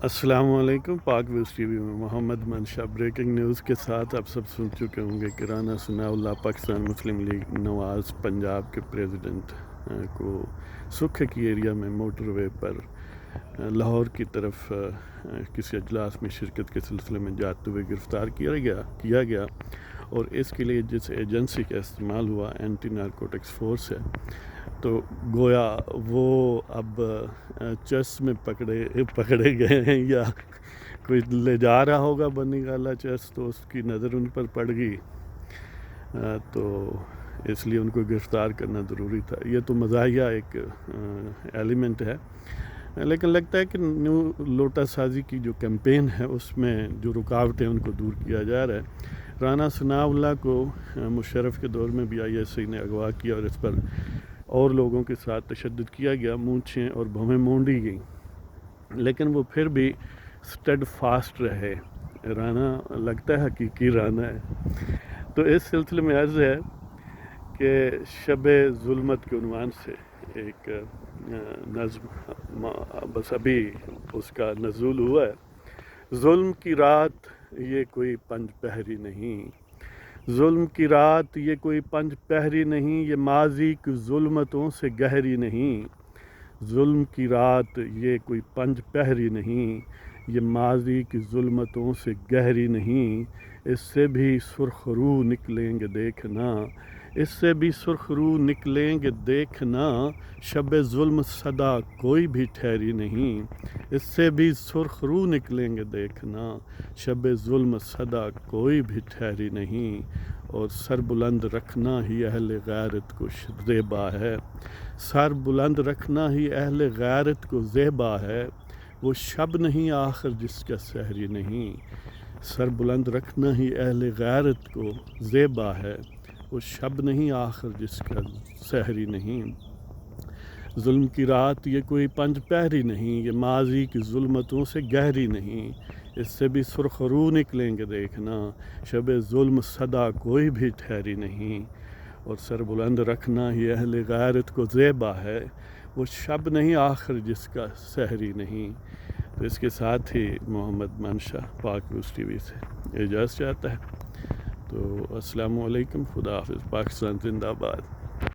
السلام علیکم۔ پاک ویوز ٹی وی میں محمد منشا بریکنگ نیوز کے ساتھ آپ سب سن چکے ہوں گے کہ رانا ثناء اللہ پاکستان مسلم لیگ نواز پنجاب کے پریزیڈنٹ کو سکھ کی ایریا میں موٹر وے پر لاہور کی طرف کسی اجلاس میں شرکت کے سلسلے میں جاتے ہوئے گرفتار کیا گیا اور اس کے لیے جس ایجنسی کا استعمال ہوا اینٹی نارکوٹکس فورس ہے، تو گویا وہ اب چیس میں پکڑے گئے ہیں یا کوئی لے جا رہا ہوگا بنی گالا چیس، تو اس کی نظر ان پر پڑ گئی، تو اس لیے ان کو گرفتار کرنا ضروری تھا۔ یہ تو مزاحیہ ایک ایلیمنٹ ہے، لیکن لگتا ہے کہ نیو لوٹا سازی کی جو کیمپین ہے اس میں جو رکاوٹیں ان کو دور کیا جا رہا ہے۔ رانا ثناء اللہ کو مشرف کے دور میں بھی ISI نے اغوا کیا اور اس پر اور لوگوں کے ساتھ تشدد کیا گیا، مونچھیں اور بھویں مونڈی گئیں، لیکن وہ پھر بھی سٹیڈ فاسٹ رہے۔ رانا لگتا ہے حقیقی رانا ہے۔ تو اس سلسلے میں عرض ہے کہ شب ظلمت کے عنوان سے ایک نظم بس ابھی اس کا نزول ہوا ہے۔ ظلم کی رات یہ کوئی پنج پہری نہیں، ظلم کی رات یہ کوئی پنج پہری نہیں، یہ ماضی کی ظلمتوں سے گہری نہیں۔ ظلم کی رات یہ کوئی پنج پہری نہیں، یہ ماضی کی ظلمتوں سے گہری نہیں۔ اس سے بھی سرخ رو نکلیں گے دیکھنا، اس سے بھی سرخ رو نکلیں گے دیکھنا، شب ظلم صدا کوئی بھی ٹھہری نہیں۔ اس سے بھی سرخ رو نکلیں گے دیکھنا، شب ظلم صدا کوئی بھی ٹھہری نہیں۔ اور سر بلند رکھنا ہی اہل غیرت کو زیبا ہے، سر بلند رکھنا ہی اہل غیرت کو زیبا ہے، وہ شب نہیں آخر جس کا سحری نہیں۔ سر بلند رکھنا ہی اہل غیرت کو زیبا ہے، وہ شب نہیں آخر جس کا سحری نہیں۔ ظلم کی رات یہ کوئی پنج پہری نہیں، یہ ماضی کی ظلمتوں سے گہری نہیں۔ اس سے بھی سرخ رو نکلیں گے دیکھنا، شب ظلم صدا کوئی بھی ٹھہری نہیں۔ اور سر بلند رکھنا ہی اہل غیرت کو زیبا ہے، وہ شب نہیں آخر جس کا سحری نہیں۔ تو اس کے ساتھ ہی محمد منشا پاک ویوز ٹی وی سے اجازت چاہتا ہے۔ تو السلام علیکم، خدا حافظ، پاکستان زندہ باد۔